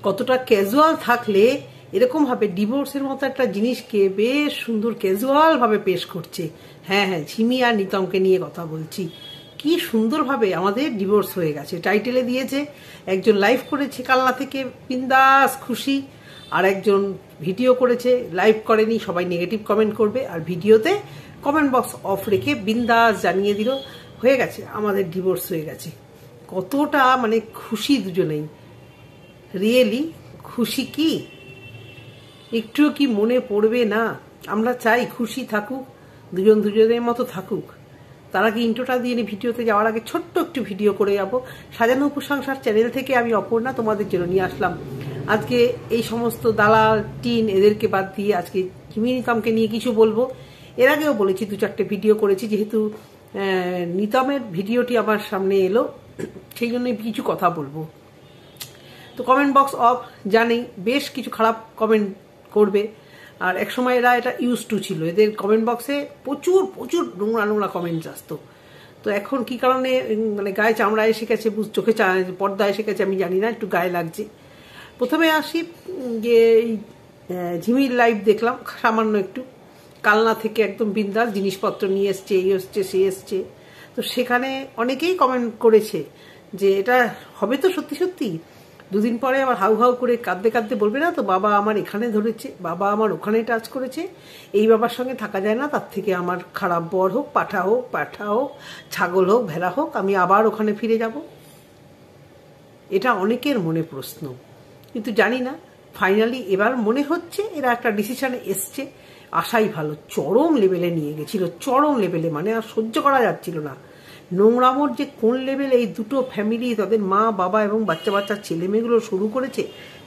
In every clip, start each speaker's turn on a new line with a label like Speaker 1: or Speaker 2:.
Speaker 1: কতটা ক্যাজুয়াল থাকলে এরকম ভাবে ডিভোর্সের মতো একটা জিনিসকে বেশ সুন্দর ক্যাজুয়াল ভাবে পেশ করছে। হ্যাঁ হ্যাঁ, ঝিমি আর নিতমকে নিয়ে কথা বলছি। কি সুন্দরভাবে আমাদের ডিভোর্স হয়ে গেছে টাইটেলে দিয়েছে। একজন লাইভ করেছে কালনা থেকে বিন্দাস খুশি, আর একজন ভিডিও করেছে লাইভ করেনি, সবাই নেগেটিভ কমেন্ট করবে, আর ভিডিওতে কমেন্ট বক্স অফ রেখে বিন্দাস জানিয়ে দিল হয়ে গেছে আমাদের ডিভোর্স হয়ে গেছে। কতটা মানে খুশি দুজনেই, রিয়েলি খুশি। কি একটুও কি মনে পড়বে না? আমরা চাই খুশি থাকুক, দুজন দুজনের মতো থাকুক। তার আগে ইন্ট্রোটা দিয়ে ভিডিওতে যাওয়ার আগে ছোট্ট একটু ভিডিও করে যাবো। সাজানো উপসংসার চ্যানেল থেকে আমি অপর্ণা তোমাদের জন্য নিয়ে আসলাম আজকে এই সমস্ত দালাল টিন এদেরকে বাদ দিয়ে আজকে ঝিমি নিতমকে নিয়ে কিছু বলবো। এর আগেও বলেছি, 2-4টে ভিডিও করেছি, যেহেতু নিতমের ভিডিওটি আমার সামনে এলো সেই জন্য কিছু কথা বলবো। তো কমেন্ট বক্স অফ জানেই বেশ কিছু খারাপ কমেন্ট করবে, আর একসময় এরা এটা ইউজ টু ছিল, এদের কমেন্ট বক্সে প্রচুর প্রচুর নোংরা নোংরা কমেন্টস আসতো। তো এখন কি কারণে মানে গায়ে চামড়া এসে গেছে, চোখে পর্দা এসে গেছে আমি জানি না, একটু গায়ে লাগছে। প্রথমে আসি যে ঝিমির লাইভ দেখলাম সামান্য একটু, কালনা থেকে একদম বিন্দাস জিনিসপত্র নিয়ে এসছে, এই এসছে সে এসছে। তো সেখানে অনেকেই কমেন্ট করেছে যে এটা হবে তো সত্যি সত্যি। দুদিন পরে আবার হাউ হাউ করে কাঁদতে কাঁদতে বলবে না তো বাবা আমার এখানে ধরেছে, বাবা আমার ওখানে টাচ করেছে, এই বাবার সঙ্গে থাকা যায় না, তার থেকে আমার খারাপ বর হোক, পাঠা হোক, ছাগল হোক, ভেড়া হোক, আমি আবার ওখানে ফিরে যাব। এটা অনেকের মনে প্রশ্ন, কিন্তু জানি না ফাইনালি এবার মনে হচ্ছে এরা একটা ডিসিশনে এসছে। আশাই ভালো, চরম লেভেলে নিয়ে গেছিল, চরম লেভেলে, মানে আর সহ্য করা যাচ্ছিল না। নোংরামোর যে কোন লেভেলে এই দুটো ফ্যামিলি তাদের মা বাবা এবং বাচ্চা বাচ্চা ছেলে মেয়েগুলো শুরু করেছে,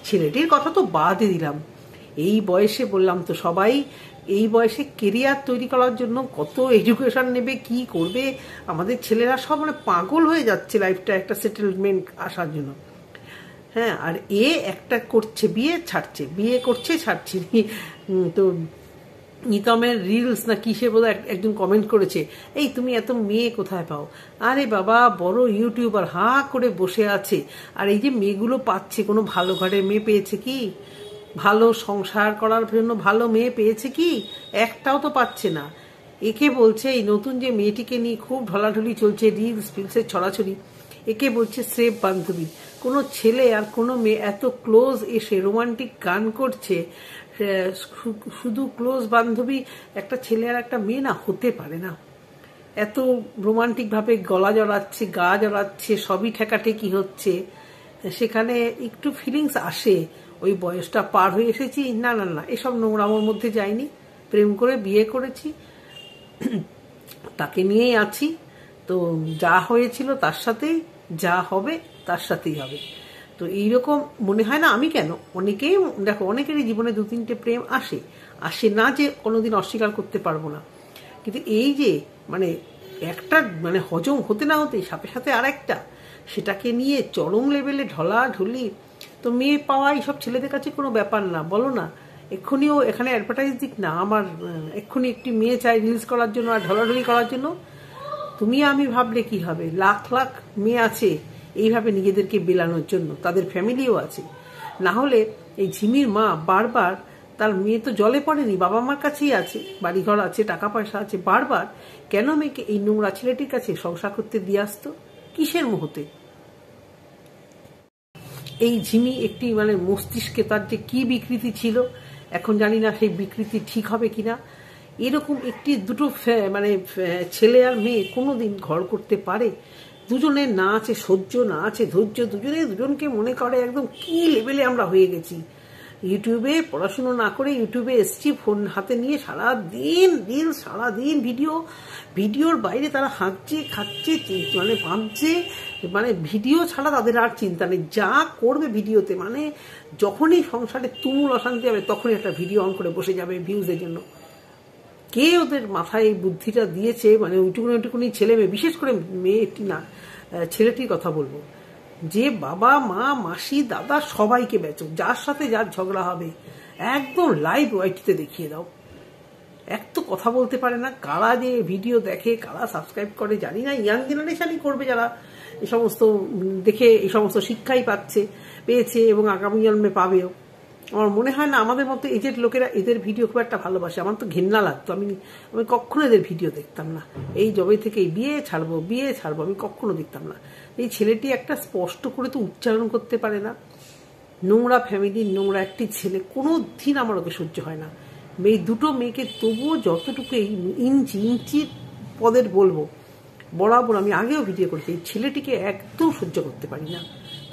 Speaker 1: ছেলেটির কথা তো বাদই দিলাম। এই বয়সে বললাম তো, সবাই এই বয়সে কেরিয়ার তৈরি করার জন্য কত এডুকেশন নেবে, কি করবে, আমাদের ছেলেরা সব মানে পাগল হয়ে যাচ্ছে লাইফটা একটা সেটেলমেন্ট আসার জন্য। হ্যাঁ, আর একটা করছে বিয়ে ছাড়ছে, বিয়ে করছে ছাড়ছে। তো নিতমের রিলস না কিসে বোধহয় একজন কমেন্ট করেছে, এই তুমি এত মেয়ে কোথায় পাও? আরে বাবা, বড় ইউটিউবার হা করে বসে আছে, আর এই যে মেয়েগুলো পাচ্ছে, কোনো ভালো ঘরের মেয়ে পেয়েছে কি? ভালো সংসার করার জন্য ভালো মেয়ে পেয়েছে কি? একটাও তো পাচ্ছে না। একে বলছে, এই নতুন যে মেয়েটিকে নিয়ে খুব ঢলাঢলি চলছে, রিলস ফিলসের ছড়াছড়ি, একে বলছে স্রেফ বান্ধবী। কোনো ছেলে আর কোনো মেয়ে এত ক্লোজ এসে রোমান্টিক গান করছে, শুধু ক্লোজ বান্ধবী একটা ছেলে আর একটা মেয়ে না হতে পারে না। এত রোমান্টিক ভাবে গলা জড়াচ্ছে, গা জড়াচ্ছে, সবই ঠেকাঠেকি হচ্ছে, সেখানে একটু ফিলিংস আসে। ওই বয়সটা পার হয়ে এসেছি, না না না এসব নোংরামোর মধ্যে যাইনি, প্রেম করে বিয়ে করেছি, তাকে নিয়েই আছি। তো যা হয়েছিল তার সাথেই, যা হবে তার সাথেই হবে। তো এইরকম মনে হয় না, আমি কেন, অনেকেই দেখো, অনেকেরই জীবনে 2-3টে প্রেম আসে না যে কোনোদিন অস্বীকার করতে পারবো না, কিন্তু এই যে মানে একটা মানে হজম হতে না হতে সাথে সাথে আর একটা, সেটাকে নিয়ে চরম লেভেলে ঢলাঢলি। তো মেয়ে পাওয়া এইসব ছেলেদের কাছে কোনো ব্যাপার না, বলো না, এক্ষুনিও এখানে অ্যাডভার্টাইজ দিক না, আমার এক্ষুনি একটি মেয়ে চাই রিলস করার জন্য আর ঢলাঢলি করার জন্য। তুমি আমি ভাবলে কি হবে, লাখ লাখ মেয়ে আছে এইভাবে নিজেদেরকে বেলানোর জন্য, তাদের ফ্যামিলিও আছে। না হলে এই ঝিমির মা বারবার, তার মেয়ে তো জলে পড়েনি, বাবা মার কাছেই আছে, বাড়িঘর আছে, টাকা পয়সা আছে, বারবার কেন মেয়েকে এই নোংরা ছেলেটির কাছে সংসার করতে দিয়ে আসতো? কিসের মুহূর্তে? এই ঝিমি একটি মানে মস্তিষ্কে তার যে কি বিকৃতি ছিল, এখন জানি না সেই বিকৃতি ঠিক হবে কিনা। এরকম একটি দুটো মানে ছেলে আর মেয়ে কোনোদিন ঘর করতে পারে? দুজনের না আছে সহ্য, না আছে ধৈর্য, দুজনকে মনে করে একদম কি লেভেলে আমরা হয়ে গেছি। ইউটিউবে পড়াশুনো না করে ইউটিউবে এসছি ফোন হাতে নিয়ে, সারাদিন রিলস, সারাদিন ভিডিওর বাইরে তারা হাঁটছে, খাচ্ছে, মানে ভাবছে, মানে ভিডিও ছাড়া তাদের আর চিন্তা নেই, যা করবে ভিডিওতে, মানে যখনই সংসারে তুমুল অশান্তি হবে তখনই একটা ভিডিও অন করে বসে যাবে ভিউজের জন্য। কে ওদের মাথায় এই বুদ্ধিটা দিয়েছে? মানে ওইটুকুনি ছেলে মেয়ে, বিশেষ করে মেয়েটি না, ছেলেটির কথা বলবো, যে বাবা মা মাসি দাদা সবাইকে বেচো, যার সাথে যার ঝগড়া হবে একদম লাইভ ওয়াইটিতে দেখিয়ে দাও, এক তো কথা বলতে পারে না, কারা যে ভিডিও দেখে কারা সাবস্ক্রাইব করে জানি না, ইয়াং জেনারেশনই করবে যারা এই সমস্ত দেখে এই সমস্ত শিক্ষাই পেয়েছে এবং আগামী জন্মে পাবেও। আমার মনে হয় না আমাদের মতো এজেড লোকেরা এদের ভিডিও খুব একটা ভালোবাসে। আমার তো ঘেন্না লাগতো, আমি কখনো এদের ভিডিও দেখতাম না। এই জবে থেকে বিয়ে ছাড়বো আমি কখনো দেখতাম না। এই ছেলেটি একটা স্পষ্ট করে তো উচ্চারণ করতে পারে না, নোংরা ফ্যামিলির নোংরা একটি ছেলে, কোনো দিন আমার ওকে সহ্য হয় না। এই দুটো মেয়েকে তবুও যতটুকু এই ইঞ্চি পদের বলবো, বরাবর আমি আগেও ভিডিও করেছি, এই ছেলেটিকে একদম সহ্য করতে পারি না।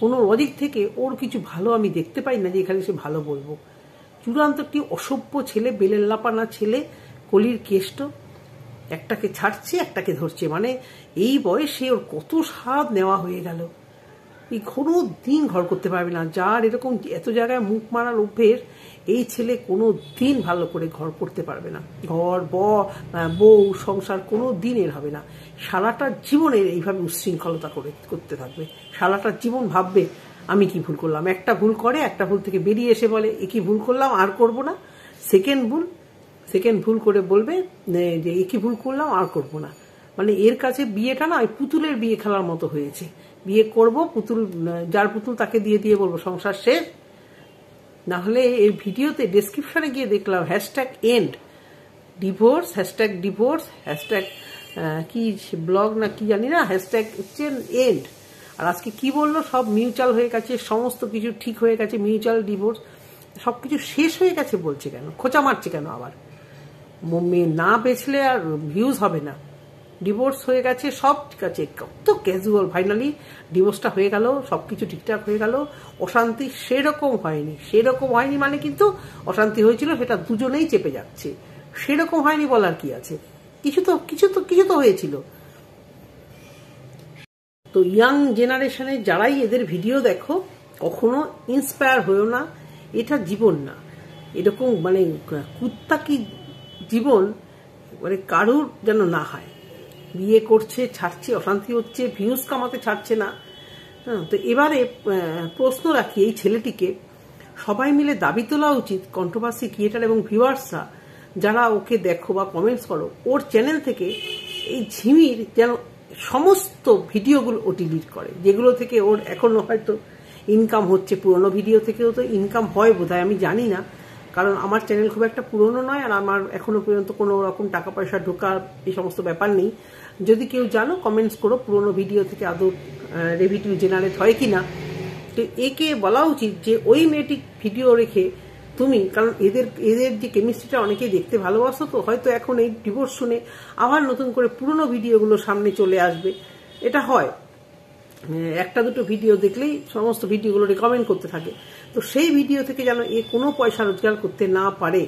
Speaker 1: কোনো লজিক থেকে ওর কিছু ভালো আমি দেখতে পাই না যে এখানে সে ভালো বলবো। চূড়ান্ত একটি অসভ্য ছেলে, বেলের লাপানা ছেলে, কলির কেষ্ট, একটাকে ছাড়ছে একটাকে ধরছে। মানে এই বয়সে ওর কত স্বাদ নেওয়া হয়ে গেল। এই কোনো দিন ঘর করতে পারবে না। যার এরকম এত জায়গায় মুখ মারার অভ্যেস, এই ছেলে কোনো দিন ভালো করে ঘর করতে পারবে না। ঘর বউ সংসার কোনো দিন এর হবে না। সারাটা জীবনের এইভাবে উচ্ছৃঙ্খলতা করতে থাকবে। সারাটা জীবন ভাববে আমি কি ভুল করলাম। একটা ভুল করে, একটা ভুল থেকে বেরিয়ে এসে বলে এ কি ভুল করলাম, আর করব না। সেকেন্ড ভুল করে বলবে যে এ কি ভুল করলাম, আর করব না। মানে এর কাছে বিয়েটা না ওই পুতুলের বিয়ে খেলার মতো হয়েছে। বিয়ে করব, পুতুল যার পুতুল তাকে দিয়ে বলবো সংসার শেষ। না হলে এই ভিডিওতে ডেসক্রিপশনে গিয়ে দেখলাম #end ডিভোর্স, #ডিভোর্স, কি ব্লগ না কি জানি না, #end। আর আজকে কি বললো, সব মিউচুয়াল হয়ে গেছে, সমস্ত কিছু ঠিক হয়ে গেছে, মিউচুয়াল ডিভোর্স, সবকিছু শেষ হয়ে গেছে বলছে কেন, খোঁচা মারছে কেন আবার? মেয়ে না বেচলে আর ভিউজ হবে না, ডিভোর্স হয়ে গেছে, সব ঠিক আছে, কত ক্যাজুয়াল। ফাইনালি ডিভোর্সটা হয়ে গেল, সবকিছু ঠিকঠাক হয়ে গেল। অশান্তি সেরকম হয়নি মানে কিন্তু অশান্তি হয়েছিল, সেটা দুজনেই চেপে যাচ্ছে। সেরকম হয়নি বলার কি আছে, কিছু তো হয়েছিল। তো ইয়াং জেনারেশনে যারাই এদের ভিডিও দেখো, কখনো ইন্সপায়ার হয়েও না। এটা জীবন না, এরকম মানে কুত্তা কি জীবন মানে কারুর যেন না হয়। বিয়ে করছে, ছাড়ছে, অশান্তি হচ্ছে, ভিউজ কামাতে ছাড়ছে না। তো এবারে প্রশ্ন রাখি, এই ছেলেটিকে সবাই মিলে দাবি তোলা উচিত, কন্ট্রোভার্সি ক্রিয়েটার এবং ভিউয়ার্সরা যারা ওকে দেখো বা কমেন্টস করো, ওর চ্যানেল থেকে এই ঝিমির যেন সমস্ত ভিডিওগুলো ও ডিলিট করে, যেগুলো থেকে ওর এখনো হয়তো ইনকাম হচ্ছে। পুরোনো ভিডিও থেকেও তো ইনকাম হয় বোধহয়, আমি জানি না, কারণ আমার চ্যানেল খুব একটা পুরনো নয়, আর আমার এখনো পর্যন্ত কোনো রকম টাকা পয়সা ঢোকার এই সমস্ত ব্যাপার নেই। যদি কেউ জানো কমেন্টস করো, পুরোনো ভিডিও থেকে আদৌ রেভিনিউ জেনারেট হয় কিনা। তো একে বলা উচিত যে ওই মেয়েটি ভিডিও রেখে তুমি, কারণ এদের যে কেমিস্ট্রিটা অনেকেই দেখতে ভালোবাসো, তো হয়তো এখন এই ডিভোর্স শুনে আবার নতুন করে পুরোনো ভিডিওগুলো সামনে চলে আসবে। এটা হয়, একটা দুটো ভিডিও দেখলেই সমস্ত ভিডিওগুলো রেকমেন্ড করতে থাকে। তো সেই ভিডিও থেকে যেন এ কোনো পয়সা রোজগার করতে না পারে,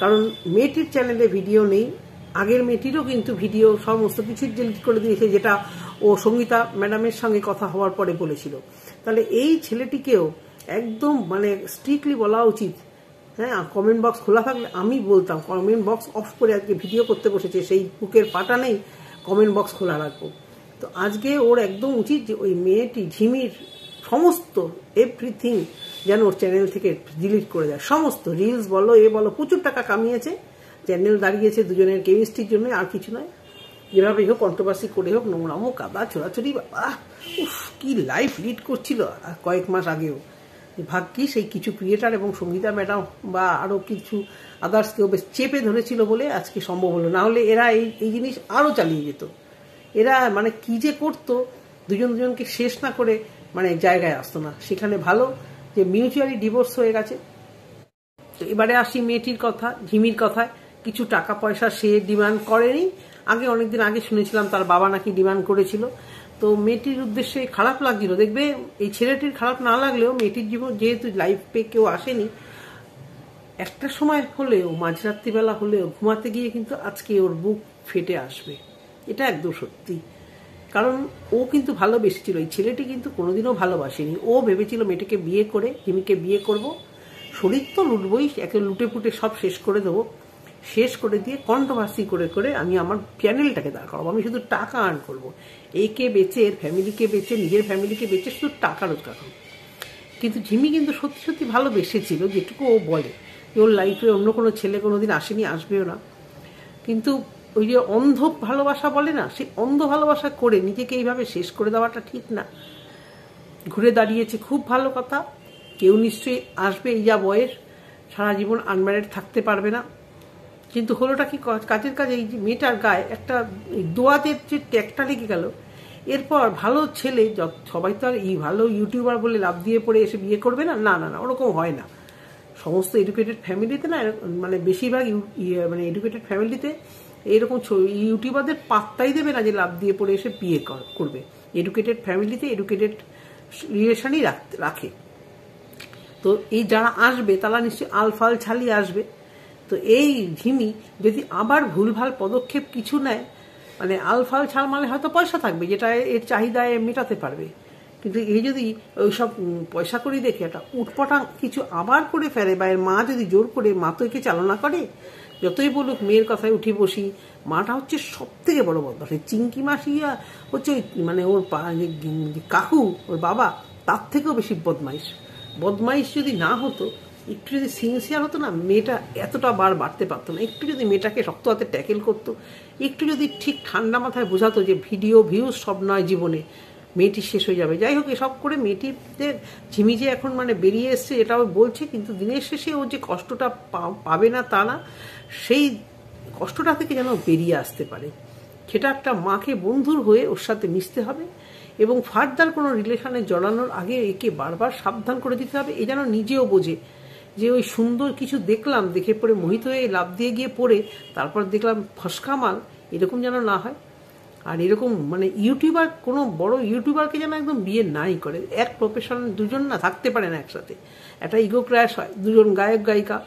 Speaker 1: কারণ মেয়েটির চ্যানেলে ভিডিও নেই, আগের মেয়েটিরও কিন্তু ভিডিও সমস্ত কিছু ডিলিট করে দিয়েছে, যেটা ও সঙ্গীতা ম্যাডামের সঙ্গে কথা হওয়ার পরে বলেছিল। তাহলে এই ছেলেটিকেও একদম মানে স্ট্রিক্টলি বলা উচিত। হ্যাঁ, কমেন্ট বক্স খোলা থাকলে আমি বলতাম কমেন্ট বক্স অফ করে আজকে ভিডিও করতে বসেছে, সেই বুকের পাটা নেই, কমেন্ট বক্স খোলা রাখবো। তো আজকে ওর একদম উচিত যে ওই মেয়েটি ঝিমির সমস্ত এভরিথিং যেন ওর চ্যানেল থেকে ডিলিট করে দেয়। সমস্ত রিলস বলো বলো, প্রচুর টাকা কামিয়েছে, চ্যানেল দাঁড়িয়েছে দুজনের কেমিস্ট্রির জন্য, আর কিছু নয়। যেভাবে হোক কন্ট্রোভার্সি করে হোক, নোংরামো কাদা ছোড়াছড়ি, বাবা উফ কি লাইফ লিড করছিল কয়েক মাস আগেও। ভাগ্যিস সেই কিছু ক্রিয়েটার এবং সঙ্গীতা ম্যাডাম বা আরো কিছু আদার্স কেউ বেশ চেপে ধরেছিল বলে আজকে সম্ভব হলো, না হলে এরা এই জিনিস আরো চালিয়ে যেত। এরা মানে কি যে করতো, দুজনকে শেষ না করে মানে জায়গায় আসতো না। সেখানে ভালো যে মিউচুয়ালি ডিভোর্স হয়ে গেছে। তো এবারে আসি মেয়েটির কথা, ঝিমির কথায়। কিছু টাকা পয়সা সে ডিমান্ড করেনি, আগে অনেকদিন আগে শুনেছিলাম তার বাবা নাকি ডিমান্ড করেছিল। তো মেয়েটির উদ্দেশ্যে খারাপ লাগছিল, দেখবে এই ছেলেটির খারাপ না লাগলেও মেয়েটির জীবন যেহেতু লাইফে কেউ আসেনি, একটা সময় হলেও মাঝরাত্রিবেলা হলেও ঘুমাতে গিয়ে কিন্তু আজকে ওর বুক ফেটে আসবে, এটা একদম সত্যি। কারণ ও কিন্তু ভালোবেসেছিল, এই ছেলেটি কিন্তু কোনোদিনও ভালোবাসেনি। ও ভেবেছিল মেয়েটিকে বিয়ে করে, ঝিমিকে বিয়ে করব, শরীর তো লুটবই, একে লুটে পুটে সব শেষ করে দেবো, শেষ করে দিয়ে কন্ট্রোভার্সি করে আমি আমার চ্যানেলটাকে দাঁড় করাবো, আমি শুধু টাকা আর্ন করবো, একে বেচে, এর ফ্যামিলিকে বেচে, নিজের ফ্যামিলিকে বেচে শুধু টাকা রোজগার করবো। কিন্তু ঝিমি কিন্তু সত্যি ভালোবেসেছিল, যেটুকু ও বলে, ওর লাইফে অন্য কোনো ছেলে কোনোদিন আসেনি, আসবেও না। কিন্তু ওই যে অন্ধ ভালোবাসা বলে না, সেই অন্ধ ভালোবাসা করে নিজেকে এইভাবে শেষ করে দেওয়াটা ঠিক না। ঘুরে দাঁড়িয়েছে, খুব ভালো কথা। কেউ নিশ্চয়ই আসবে, এই যা বয়স, সারা জীবন আনম্যারিড থাকতে পারবে না। কিন্তু হলোটা কি, কাজের কাজে এই যে মেয়েটার গায়ে একটা দোয়াদের যে ট্যাগটা লেগে গেল। এরপর ভালো ছেলে, সবাই তো আর এই ভালো ইউটিউবার বলে লাভ দিয়ে পড়ে এসে বিয়ে করবে না, না না না, ওরকম হয় না। সমস্ত এডুকেটেড ফ্যামিলিতে না, মানে বেশিরভাগ মানে এডুকেটেড ফ্যামিলিতে এরকম ইউটিউবারদের পাত্তাই দেবে না যে লাভ দিয়ে পড়ে এসে বিয়ে করবে। এডুকেটেড ফ্যামিলিতে এডুকেটেড রিলেশনই রাখে। তো এই যারা আসবে তারা নিশ্চয়ই আলফাল ছালিয়ে আসবে। তো এই ঝিমি যদি আবার ভুলভাল পদক্ষেপ কিছু নেয়, মানে আলফাল ছাল মানে হয়তো পয়সা থাকবে যেটা এর চাহিদায় মেটাতে পারবে, কিন্তু এই যদি ওইসব পয়সা করি দেখে একটা উটপটাং কিছু আবার করে ফেলে, বা এর মা যদি জোর করে, মা তো একে চালনা করে, যতই বলুক মেয়ের কথায় উঠি বসি, মাটা হচ্ছে সব থেকে বড় বদমাশ। চিঙ্কি মাসিয়া হচ্ছে মানে ওর কাকু, ওর বাবা, তার থেকেও বেশি বদমাইশ যদি না হতো, একটু যদি সিনসিয়ার হতো না, মেয়েটা এতটা বাড়তে পারতো না। একটু যদি মেয়েটাকে শক্ত হাতে ট্যাকেল করতো, একটু যদি ঠিক ঠান্ডা মাথায় বোঝাতো যে ভিউজ সব নয় জীবনে, মেয়েটি শেষ হয়ে যাবে। যাই হোক, এসব করে মেয়েটিদের ঝিমি যে এখন মানে বেরিয়ে এসছে এটাও বলছে, কিন্তু দিনের শেষে ও যে কষ্টটা পাবে না তা না, সেই কষ্টটা থেকে যেন বেরিয়ে আসতে পারে। সেটা একটা মাকে বন্ধুর হয়ে ওর সাথে মিশতে হবে, এবং ফার্দার কোনো রিলেশনে জড়ানোর আগে একে বারবার সাবধান করে দিতে হবে। এ যেন নিজেও বোঝে যে ওই সুন্দর কিছু দেখলাম, দেখে পরে মোহিত হয়ে লাভ দিয়ে গিয়ে পড়ে তারপর দেখলাম ফসকা মাল, এরকম যেন না হয়। আর এরকম মানে ইউটিউবার, কোনো বড় ইউটিউবারকে যেন একদম বিয়ে নাই করে। এক প্রফেশন দুজন না থাকতে পারে না একসাথে, একটা ইগো ক্র্যাশ হয়। দুজন গায়ক গায়িকা,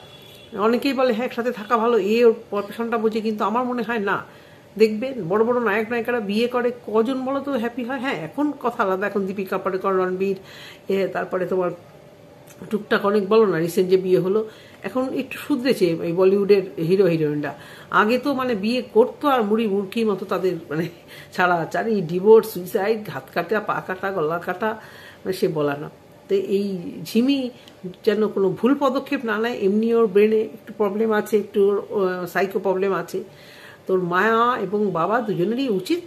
Speaker 1: অনেকেই বলে হ্যাঁ একসাথে থাকা ভালো, ওর প্রফেশনটা বোঝে, কিন্তু আমার মনে হয় না। দেখবে বড় বড় নায়ক নায়িকারা বিয়ে করে, কজন বলো তো হ্যাপি হয়? হ্যাঁ এখন কথা আলাদা, এখন দীপিকা পাড়ুকোন, রণবীর, তারপরে তোমার টুকটাক অনেক বলো না, রিসেন্ট যে বিয়ে হলো, এখন একটু শুধরেছে এই বলিউডের হিরো হিরোইনরা। আগে তো মানে বিয়ে করতো আর মুরগির মতো তাদের মানে ছাড়াছাড়ি, ডিভোর্স, সুইসাইড, হাত কাটা, পা কাটা, গলা কাটা, মানে সে বলা না। তো এই ঝিমি যেন কোনো ভুল পদক্ষেপ না নেয়। এমনি ওর ব্রেনে একটু প্রবলেম আছে, একটু সাইকো প্রবলেম আছে। তোর মায়া এবং বাবা দুজনেরই উচিত,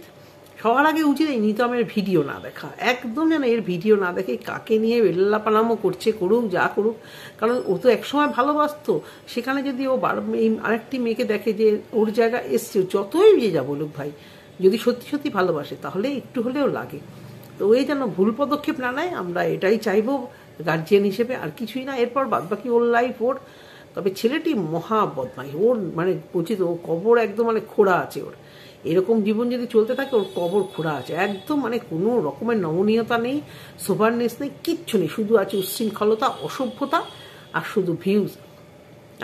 Speaker 1: সবার আগে উচিত এই নিতমের ভিডিও না দেখা, একদম যেন এর ভিডিও না দেখে। কাকে নিয়ে বেল্লা পানামো করছে, করুক যা করুক, কারণ ও তো একসময় ভালোবাসতো। সেখানে যদি ও এই আরেকটি মেয়েকে দেখে যে ওর জায়গা এসছে, যতই যে যা বলুক ভাই, যদি সত্যি সত্যি ভালোবাসে তাহলে একটু হলেও লাগে। তো ওই যেন ভুল পদক্ষেপ না নেয়, আমরা এটাই চাইবো গার্জিয়ান হিসেবে, আর কিছুই না। এরপর বাদবাকি ওর লাইফ ওর। তবে ছেলেটি মহা বদমাই, ওর মানে উচিত, ও কবর একদম মানে খোঁড়া আছে ওর। এরকম জীবন যদি চলতে থাকে ওর কবর খোঁড়া আছে একদম, মানে কোনো রকমের নমনীয়তা নেই, সোভারনেস নেই, কিচ্ছু নেই। শুধু আছে উচ্ছৃঙ্খলতা, অসভ্যতা, আর শুধু ভিউজ,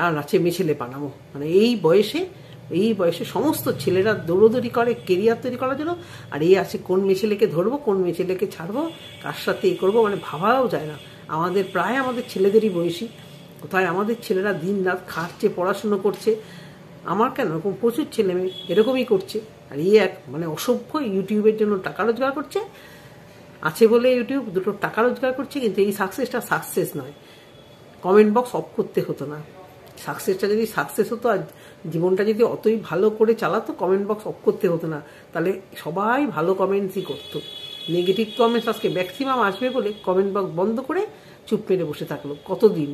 Speaker 1: আর আছে মেছেলে বানাবো। মানে এই বয়সে সমস্ত ছেলেরা দৌড়দৌড়ি করে কেরিয়ার তৈরি করার জন্য, আর এই আছে কোন মেছেলেকে ধরবো, কোন মেছেলেকে ছাড়বো, কার সাথে এ করবো, মানে ভাবাও যায় না। আমাদের ছেলেদেরই বয়সী, কোথায় আমাদের ছেলেরা দিন রাত খাটছে, পড়াশুনো করছে। আমার কেন, এরকম প্রচুর ছেলে মেয়ে এরকমই করছে। আর এক মানে অসভ্য, ইউটিউবের জন্য টাকা রোজগার করছে, আছে বলে ইউটিউব দুটো টাকা রোজগার করছে, কিন্তু এই সাকসেসটা সাকসেস নয়। কমেন্ট বক্স অফ করতে হতো না। সাকসেসটা যদি সাকসেস হতো, আর জীবনটা যদি অতই ভালো করে চালাতো, কমেন্ট বক্স অফ করতে হতো না। তাহলে সবাই ভালো কমেন্টসই করতো। নেগেটিভ কমেন্টস আজকে ম্যাক্সিমাম আসবে বলে কমেন্ট বক্স বন্ধ করে চুপ মেরে বসে থাকলো। কতদিন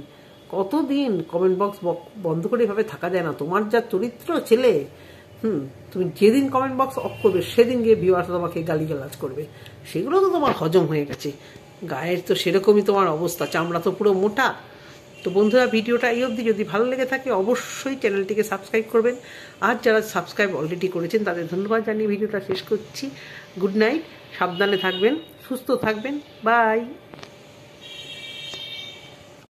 Speaker 1: কমেন্ট বক্স বন্ধ করে এভাবে থাকা যায় না। তোমার যা চরিত্র ছেলে, তুমি যেদিন কমেন্ট বক্স অফ করবে সেদিন গিয়ে ভিউয়ার্স তোমাকে গালিগালাজ করবে। সেগুলো তো তোমার হজম হয়ে গেছে। গায়ের তো সেরকমই তোমার অবস্থা, চামড়া তো পুরো মোটা। তো বন্ধুরা, ভিডিওটা এই অবধি। যদি ভালো লেগে থাকে অবশ্যই চ্যানেলটিকে সাবস্ক্রাইব করবেন। আর যারা সাবস্ক্রাইব অলরেডি করেছেন তাদের ধন্যবাদ জানিয়ে ভিডিওটা শেষ করছি। গুড নাইট, সাবধানে থাকবেন, সুস্থ থাকবেন, বাই।